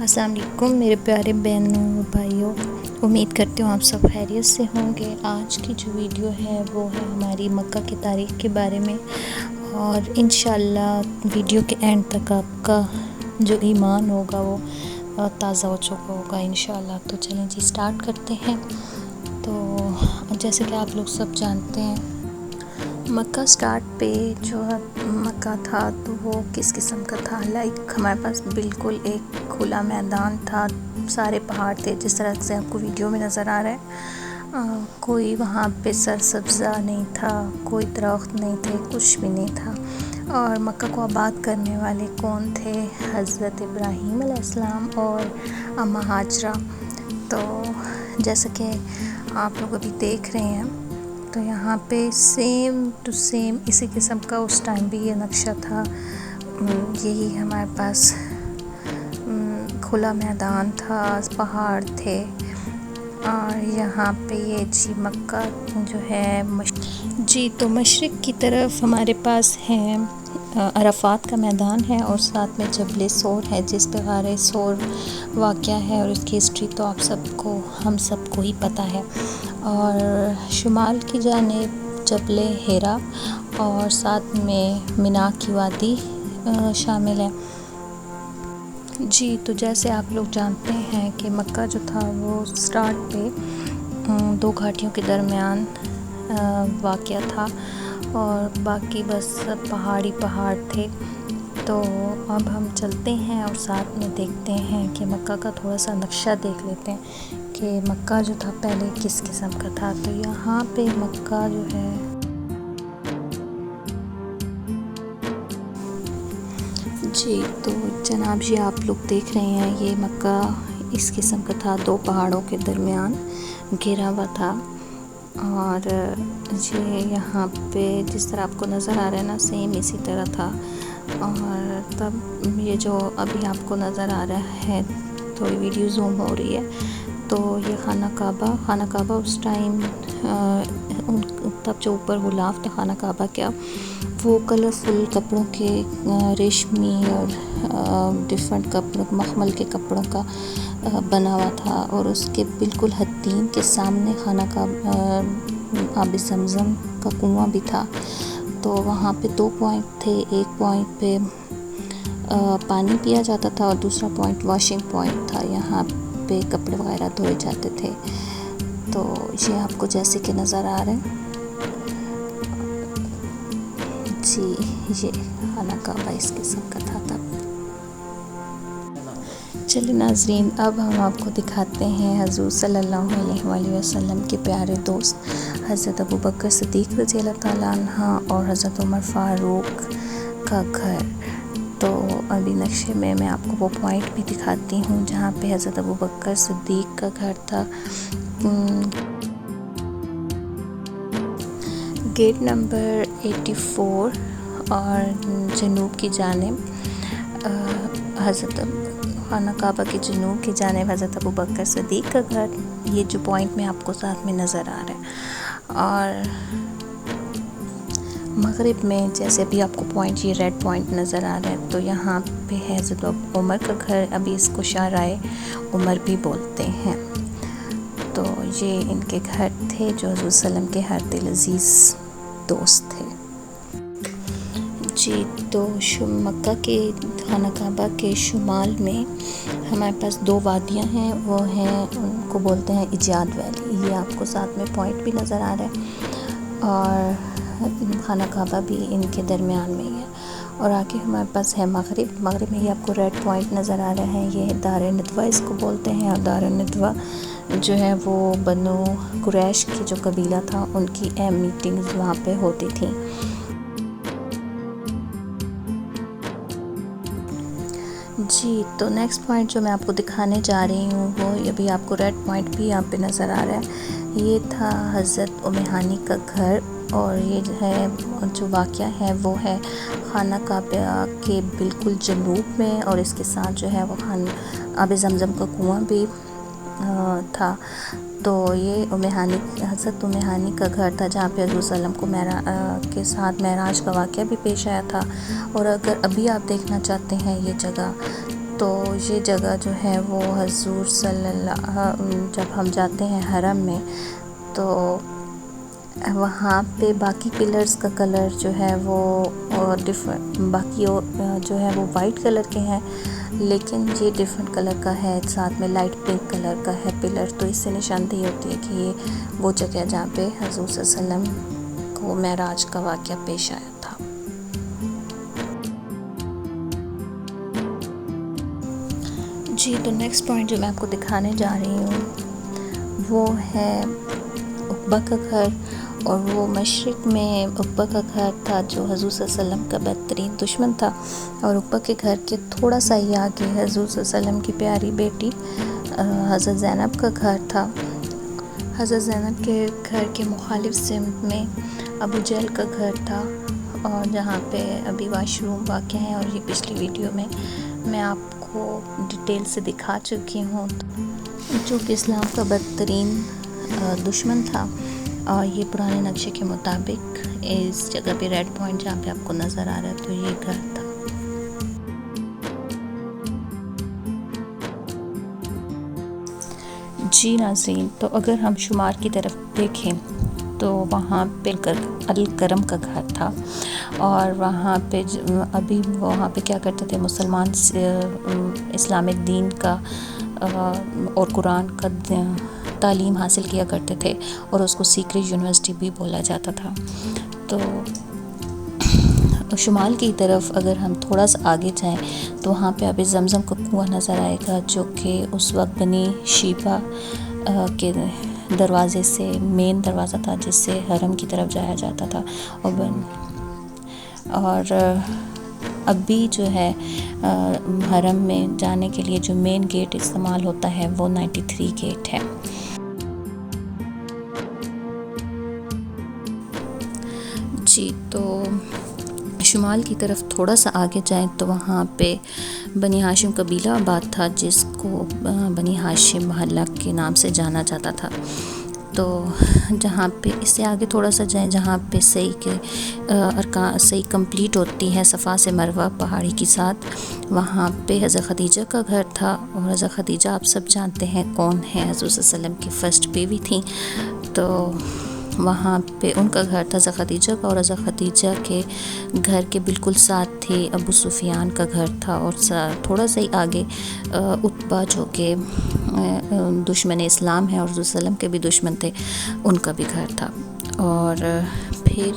السلام علیکم میرے پیارے بہنوں و بھائیوں، امید کرتی ہوں آپ سب خیریت سے ہوں گے۔ آج کی جو ویڈیو ہے وہ ہے ہماری مکہ کی تاریخ کے بارے میں، اور انشاءاللہ ویڈیو کے اینڈ تک آپ کا جو ایمان ہوگا وہ تازہ ہو چکا ہوگا انشاءاللہ۔ تو چلیں جی سٹارٹ کرتے ہیں۔ تو جیسے کہ آپ لوگ سب جانتے ہیں، مکہ سٹارٹ پہ جو مکہ تھا تو وہ کس قسم کا تھا، لائک ہمارے پاس بالکل ایک کھلا میدان تھا، سارے پہاڑ تھے جس طرح سے آپ کو ویڈیو میں نظر آ رہا ہے۔ کوئی وہاں پہ سرسبزہ نہیں تھا، کوئی درخت نہیں تھے، کچھ بھی نہیں تھا۔ اور مکہ کو آباد کرنے والے کون تھے؟ حضرت ابراہیم علیہ السلام اور اماں ہاجرہ۔ تو جیسا کہ آپ لوگ ابھی دیکھ رہے ہیں تو یہاں پہ سیم ٹو سیم اسی قسم کا اس ٹائم بھی یہ نقشہ تھا۔ یہی ہمارے پاس کھلا میدان تھا، پہاڑ تھے، اور یہاں پہ یہ جی مکہ جو ہے جی تو مشرق کی طرف ہمارے پاس ہے عرفات کا میدان ہے، اور ساتھ میں جبل سور ہے جس پہ غار سور واقع ہے، اور اس کی ہسٹری تو آپ سب کو ہم سب کو ہی پتہ ہے۔ اور شمال کی جانب جبل حرا اور ساتھ میں مینا کی وادی شامل ہے۔ جی تو جیسے آپ لوگ جانتے ہیں کہ مکہ جو تھا وہ سٹارٹ پہ دو گھاٹیوں کے درمیان واقع تھا، اور باقی بس پہاڑی پہاڑ تھے۔ تو اب ہم چلتے ہیں اور ساتھ میں دیکھتے ہیں کہ مکہ کا تھوڑا سا نقشہ دیکھ لیتے ہیں کہ مکہ جو تھا پہلے کس قسم کا تھا۔ تو یہاں پہ مکہ جو ہے جی تو جناب جی آپ لوگ دیکھ رہے ہیں یہ مکہ اس قسم کا تھا، دو پہاڑوں کے درمیان گھرا ہوا تھا۔ اور یہ یہاں پہ جس طرح آپ کو نظر آ رہا ہے نا سیم اسی طرح تھا۔ اور تب یہ جو ابھی آپ کو نظر آ رہا ہے، تھوڑی ویڈیو زوم ہو رہی ہے، تو یہ خانہ کعبہ اس ٹائم تب جو اوپر غلاف تھا خانہ کعبہ کیا وہ کلرفل کپڑوں کے، ریشمی اور ڈیفرنٹ کپڑوں، مخمل کے کپڑوں کا بنا ہوا تھا، اور اس کے بالکل حدین کے سامنے خانہ کعبہ آب زمزم کا کنواں بھی تھا۔ تو وہاں پہ دو پوائنٹ تھے، ایک پوائنٹ پہ پانی پیا جاتا تھا اور دوسرا پوائنٹ واشنگ پوائنٹ تھا، یہاں پہ کپڑے وغیرہ دھوئے جاتے تھے۔ تو یہ آپ کو جیسے کہ نظر آ رہے ہیں جی یہ خانہ کعبہ اس قسم کا تھا تب۔ چلے ناظرین، اب ہم آپ کو دکھاتے ہیں حضور صلی اللہ علیہ وآلہ وسلم کے پیارے دوست حضرت ابوبکر صدیق رضی اللہ تعالیٰ عنہ اور حضرت عمر فاروق کا گھر۔ تو ابھی نقشے میں آپ کو وہ پوائنٹ بھی دکھاتی ہوں جہاں پہ حضرت ابوبکر صدیق کا گھر تھا۔ گیٹ نمبر 84 اور جنوب کی جانب حضرت خانہ کعبہ کی جنوب کی جانب حضرت ابوبکر صدیق کا گھر، یہ جو پوائنٹ میں آپ کو ساتھ میں نظر آ رہا ہے۔ اور مغرب میں جیسے ابھی آپ کو پوائنٹ یہ ریڈ پوائنٹ نظر آ رہا ہے، تو یہاں پہ ہے حضرت عمر کا گھر، ابھی اس کو شارع عمر بھی بولتے ہیں۔ تو یہ ان کے گھر تھے جو حضور صلی اللہ علیہ وسلم کے ہر دل عزیز دوست تھے۔ جی تو مکہ کے خانہ کعبہ کے شمال میں ہمارے پاس دو وادیاں ہیں، وہ ہیں ان کو بولتے ہیں ایجاد ویلی، یہ آپ کو ساتھ میں پوائنٹ بھی نظر آ رہا ہے، اور خانہ کعبہ بھی ان کے درمیان میں ہی ہے۔ اور آگے ہمارے پاس ہے مغرب میں یہ آپ کو ریڈ پوائنٹ نظر آ رہا ہے، یہ دار ندوہ اس کو بولتے ہیں، اور دار ندوہ جو ہے وہ بنو قریش کی جو قبیلہ تھا ان کی اہم میٹنگز وہاں پہ ہوتی تھیں۔ جی تو نیکسٹ پوائنٹ جو میں آپ کو دکھانے جا رہی ہوں وہ ابھی آپ کو ریڈ پوائنٹ بھی یہاں پہ نظر آ رہا ہے، یہ تھا حضرت ام ہانی کا گھر، اور یہ جو ہے جو واقعہ ہے وہ ہے خانہ کعبہ کے بالکل جنوب میں، اور اس کے ساتھ جو ہے وہ آب زمزم کا کنواں بھی تھا۔ تو یہ حضرت ام ہانی کا گھر تھا جہاں پہ حضور صلی اللہ علیہ وسلم کو کے ساتھ معراج کا واقعہ بھی پیش آیا تھا۔ اور اگر ابھی آپ دیکھنا چاہتے ہیں یہ جگہ تو یہ جگہ جو ہے وہ حضور صلی اللہ، جب ہم جاتے ہیں حرم میں تو وہاں پہ باقی پلرز کا کلر جو ہے وہ باقی جو ہے وہ وائٹ کلر کے ہیں، لیکن یہ ڈفرینٹ کلر کا ہے، ساتھ میں لائٹ پنک کلر کا ہے پلر، تو اس سے نشاندہی ہوتی ہے کہ یہ وہ جگہ ہے جہاں پہ حضور صلی اللہ علیہ وسلم کو معراج کا واقعہ پیش آیا تھا۔ جی تو نیکسٹ پوائنٹ جو میں آپ کو دکھانے جا رہی ہوں وہ ہے عقبہ کا گھر، اور وہ مشرق میں عقبہ کا گھر تھا جو حضور صلی اللہ علیہ وسلم کا بدترین دشمن تھا، اور عقبہ کے گھر کے تھوڑا سا ہی آگے حضور صلی اللہ علیہ وسلم کی پیاری بیٹی حضرت زینب کا گھر تھا۔ حضرت زینب کے گھر کے مخالف سمت میں ابو جہل کا گھر تھا، اور جہاں پہ ابھی واش روم واقع ہیں، اور یہ پچھلی ویڈیو میں آپ کو ڈیٹیل سے دکھا چکی ہوں، جو کہ اسلام کا بدترین دشمن تھا۔ اور یہ پرانے نقشے کے مطابق اس جگہ پہ ریڈ پوائنٹ جہاں پہ آپ کو نظر آ رہا ہے تو یہ گھر تھا۔ جی ناظرین، تو اگر ہم شمار کی طرف دیکھیں تو وہاں پہ الکرم کا گھر تھا، اور وہاں پہ ابھی وہاں پہ کیا کرتے تھے مسلمان اسلامک دین کا اور قرآن کا تعلیم حاصل کیا کرتے تھے، اور اس کو سیکریٹ یونیورسٹی بھی بولا جاتا تھا۔ تو شمال کی طرف اگر ہم تھوڑا سا آگے جائیں تو وہاں پہ ابھی زمزم کا کنواں نظر آئے گا، جو کہ اس وقت بنی شیبہ کے دروازے سے مین دروازہ تھا جس سے حرم کی طرف جایا جاتا تھا، اور ابھی جو ہے حرم میں جانے کے لیے جو مین گیٹ استعمال ہوتا ہے وہ 93 گیٹ ہے۔ جی تو شمال کی طرف تھوڑا سا آگے جائیں تو وہاں پہ بنی ہاشم قبیلہ آباد تھا، جس کو بنی ہاشم محلہ کے نام سے جانا جاتا تھا۔ تو جہاں پہ اس سے آگے تھوڑا سا جائیں جہاں پہ صحیح کمپلیٹ ہوتی ہے صفا سے مروہ پہاڑی کے ساتھ، وہاں پہ حضرت خدیجہ کا گھر تھا، اور حضرت خدیجہ آپ سب جانتے ہیں کون ہیں، حضور صلی اللہ علیہ وسلم کی فرسٹ بیوی تھیں، تو وہاں پہ ان کا گھر تھا حضرت خدیجہ کا، اور حضرت خدیجہ کے گھر کے بالکل ساتھ تھے ابو سفیان کا گھر تھا، اور تھوڑا سا ہی آگے عتبہ جو کہ دشمن اسلام ہے اور حضور صلی اللہ علیہ وسلم کے بھی دشمن تھے، ان کا بھی گھر تھا۔ اور پھر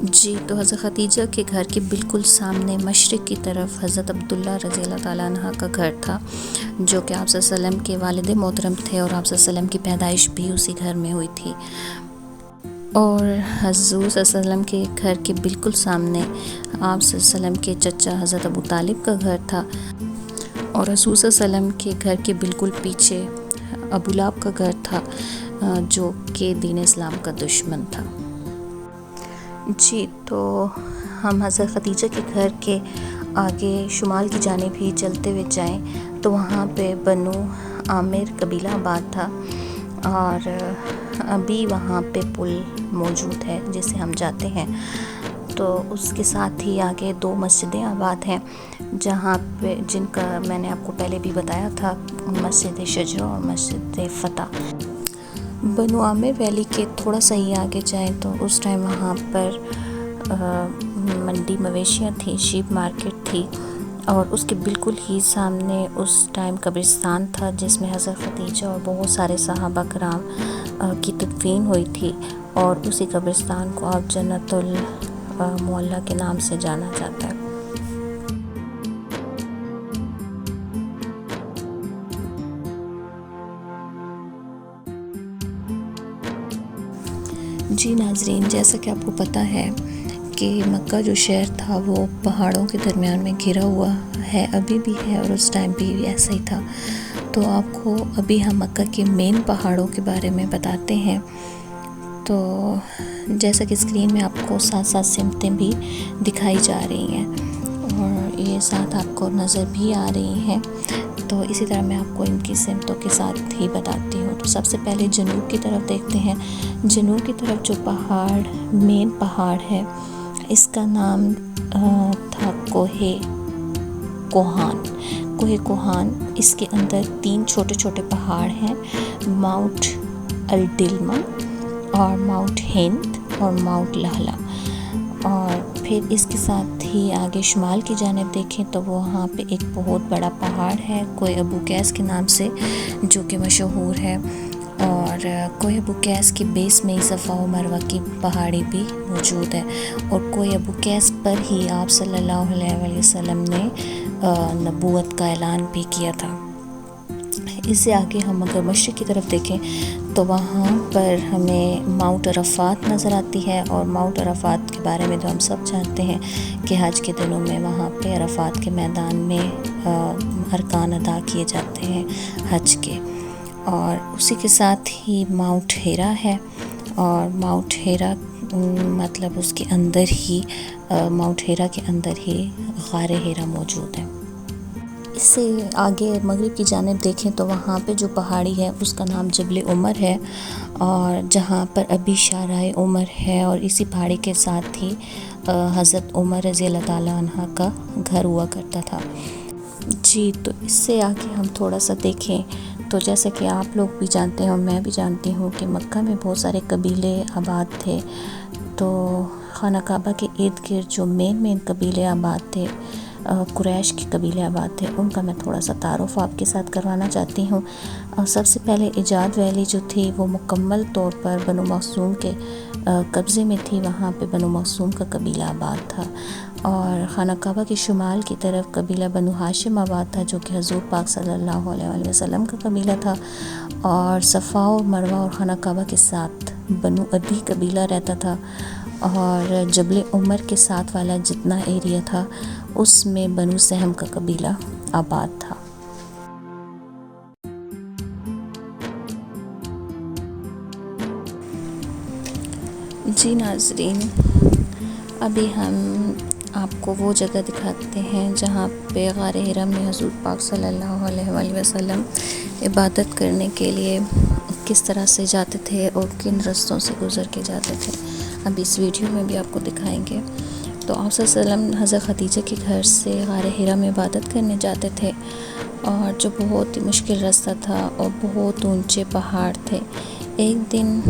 جی تو حضرت خدیجہ کے گھر کے بالکل سامنے مشرق کی طرف حضرت عبداللہ رضی اللہ تعالیٰ عنہ کا گھر تھا، جو کہ آپ صلی اللہ علیہ وسلم کے والد محترم تھے، اور آپ صلی اللہ علیہ وسلم کی پیدائش بھی اسی گھر میں ہوئی تھی۔ اور حضور صلی اللہ علیہ وسلم کے گھر کے بالکل سامنے آپ صلی اللہ علیہ وسلم کے چچا حضرت ابو طالب کا گھر تھا، اور حضور صلی اللہ علیہ وسلم کے گھر کے بالکل پیچھے ابو لہب کا گھر تھا، جو کہ دین اسلام کا دشمن تھا۔ جی تو ہم حضرت خدیجہ کے گھر کے آگے شمال کی جانب ہی چلتے ہوئے جائیں تو وہاں پہ بنو عامر قبیلہ آباد تھا، اور ابھی وہاں پہ پل موجود ہے جسے ہم جاتے ہیں، تو اس کے ساتھ ہی آگے 2 مسجدیں آباد ہیں جہاں پہ جن کا میں نے آپ کو پہلے بھی بتایا تھا، مسجد شجرہ اور مسجد فتح۔ بنو عامر ویلی کے تھوڑا سا ہی آگے جائیں تو اس ٹائم وہاں پر منڈی مویشیاں تھیں، شیپ مارکیٹ تھی، اور اس کے بالکل ہی سامنے اس ٹائم قبرستان تھا جس میں حضرت خدیجہ اور بہت سارے صحابہ کرام کی تدفین ہوئی تھی، اور اسی قبرستان کو اب جنت المعلی کے نام سے جانا جاتا ہے۔ جی ناظرین، جیسا کہ آپ کو پتہ ہے کہ مکہ جو شہر تھا وہ پہاڑوں کے درمیان میں گھرا ہوا ہے، ابھی بھی ہے، اور اس ٹائم بھی ایسا ہی تھا۔ تو آپ کو ابھی ہم مکہ کے مین پہاڑوں کے بارے میں بتاتے ہیں۔ تو جیسا کہ اسکرین میں آپ کو 7 سمتیں بھی دکھائی جا رہی ہیں، اور یہ ساتھ آپ کو نظر بھی آ رہی ہیں، تو اسی طرح میں آپ کو ان کی سمتوں کے ساتھ ہی بتاتی ہوں۔ تو سب سے پہلے جنوب کی طرف دیکھتے ہیں۔ جنوب کی طرف جو پہاڑ مین پہاڑ ہے اس کا نام تھا کوہ کوہ کوہان، اس کے اندر 3 چھوٹے چھوٹے پہاڑ ہیں، ماؤنٹ الڈلما اور ماؤنٹ ہند اور ماؤنٹ لہلا۔ اور پھر اس کے ساتھ ہی آگے شمال کی جانب دیکھیں تو وہاں پہ ایک بہت بڑا پہاڑ ہے کوہ ابو قیس کے نام سے، جو کہ مشہور ہے، اور کوہ ابو قیس کے بیس میں ہی صفا و مروہ کی پہاڑی بھی موجود ہے، اور کوہ ابو قیس پر ہی آپ صلی اللہ علیہ وسلم نے نبوت کا اعلان بھی کیا تھا۔ اس سے آگے ہم اگر مشرق کی طرف دیکھیں تو وہاں پر ہمیں ماؤنٹ عرفات نظر آتی ہے، اور ماؤنٹ عرفات کے بارے میں تو ہم سب جانتے ہیں کہ حج کے دنوں میں وہاں پہ عرفات کے میدان میں ارکان ادا کیے جاتے ہیں حج کے۔ اور اسی کے ساتھ ہی ماؤنٹ ہیرا ہے، اور ماؤنٹ ہیرا مطلب اس کے اندر ہی ماؤنٹ ہیرا کے اندر ہی غار ہیرا موجود ہے۔ اس سے آگے مغرب کی جانب دیکھیں تو وہاں پہ جو پہاڑی ہے اس کا نام جبل عمر ہے، اور جہاں پر ابھی شارع عمر ہے، اور اسی پہاڑی کے ساتھ ہی حضرت عمر رضی اللہ تعالیٰ عنہ کا گھر ہوا کرتا تھا۔ جی، تو اس سے آگے ہم تھوڑا سا دیکھیں تو جیسا کہ آپ لوگ بھی جانتے ہیں اور میں بھی جانتی ہوں کہ مکہ میں بہت سارے قبیلے آباد تھے، تو خانہ کعبہ کے ارد گرد جو مین قبیلے آباد تھے، قریش کے قبیلے آباد تھے، ان کا میں تھوڑا سا تعارف آپ کے ساتھ کروانا چاہتی ہوں۔ سب سے پہلے ایجاد ویلی جو تھی وہ مکمل طور پر بنو مخزوم کے قبضے میں تھی، وہاں پہ بنو مخزوم کا قبیلہ آباد تھا، اور خانہ کعبہ کے شمال کی طرف قبیلہ بنو ہاشم آباد تھا، جو کہ حضور پاک صلی اللہ علیہ وسلم کا قبیلہ تھا، اور صفا و مروہ اور خانہ کعبہ کے ساتھ بنو عدی قبیلہ رہتا تھا، اور جبل عمر کے ساتھ والا جتنا ایریا تھا اس میں بنو سہم کا قبیلہ آباد تھا۔ جی ناظرین، ابھی ہم آپ کو وہ جگہ دکھاتے ہیں جہاں پہ غار ہرا میں حضور پاک صلی اللہ علیہ وسلم عبادت کرنے کے لیے کس طرح سے جاتے تھے اور کن رستوں سے گزر کے جاتے تھے، اب اس ویڈیو میں بھی آپ کو دکھائیں گے۔ تو آپ صلی اللہ علیہ وسلم حضرت خدیجہ کے گھر سے غار ہرا میں عبادت کرنے جاتے تھے، اور جو بہت ہی مشکل راستہ تھا اور بہت اونچے پہاڑ تھے۔ ایک دن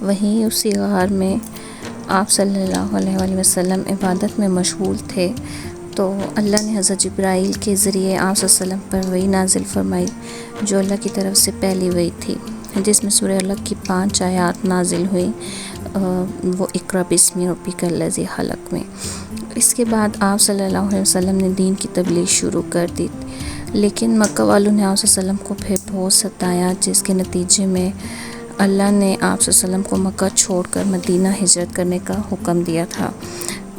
وہیں اسی غار میں آپ صلی اللہ علیہ وسلم عبادت میں مشغول تھے، تو اللہ نے حضرت جبرائیل کے ذریعے آپ صلی اللہ علیہ وسلم پر وحی نازل فرمائی، جو اللہ کی طرف سے پہلی وحی تھی، جس میں سورہ الگ کی 5 آیات نازل ہوئیں، وہ اقرأ بسم ربک الذی خلق میں۔ اس کے بعد آپ صلی اللہ علیہ وسلم نے دین کی تبلیغ شروع کر دی، لیکن مکہ والوں نے آپ صلی اللہ علیہ وسلم کو پھر بہت ستایا، جس کے نتیجے میں اللہ نے آپ صلی اللہ علیہ وسلم کو مکہ چھوڑ کر مدینہ ہجرت کرنے کا حکم دیا تھا۔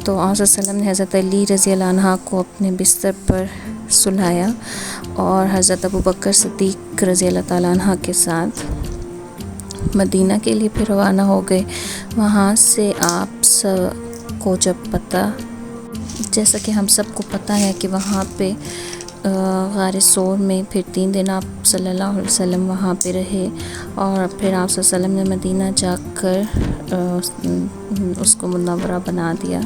تو آپ صلی اللہ علیہ وسلم نے حضرت علی رضی اللہ عنہ کو اپنے بستر پر سلایا، اور حضرت ابوبکر صدیق رضی اللہ تعالیٰ عنہ کے ساتھ مدینہ کے لیے پھر روانہ ہو گئے۔ وہاں سے آپ سب کو جب پتہ، جیسا کہ ہم سب کو پتہ ہے کہ وہاں پہ غار ثور میں پھر 3 دن آپ صلی اللہ علیہ وسلم وہاں پہ رہے، اور پھر آپ صلی اللہ علیہ وسلم نے مدینہ جا کر اس کو منورہ بنا دیا۔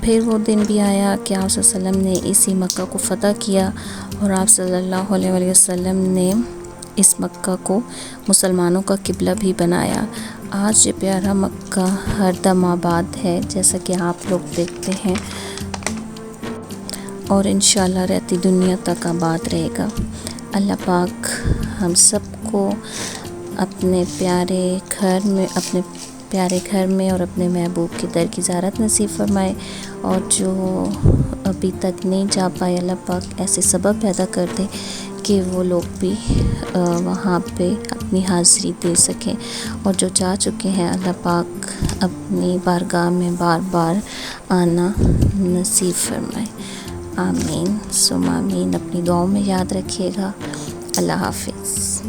پھر وہ دن بھی آیا کہ آپ صلی اللہ علیہ وسلم نے اسی مکہ کو فتح کیا، اور آپ صلی اللہ علیہ وسلم نے اس مکہ کو مسلمانوں کا قبلہ بھی بنایا۔ آج یہ پیارا مکہ ہر دم آباد ہے، جیسا کہ آپ لوگ دیکھتے ہیں، اور انشاءاللہ رہتی دنیا تک آباد رہے گا۔ اللہ پاک ہم سب کو اپنے پیارے گھر میں اور اپنے محبوب کے در کی زیارت نصیب فرمائے، اور جو ابھی تک نہیں جا پائے، اللہ پاک ایسے سبب پیدا کر دے کہ وہ لوگ بھی وہاں پہ اپنی حاضری دے سکیں، اور جو جا چکے ہیں اللہ پاک اپنی بارگاہ میں بار بار آنا نصیب فرمائے۔ آمین ثم آمین۔ اپنی دعاؤں میں یاد رکھیے گا۔ اللہ حافظ۔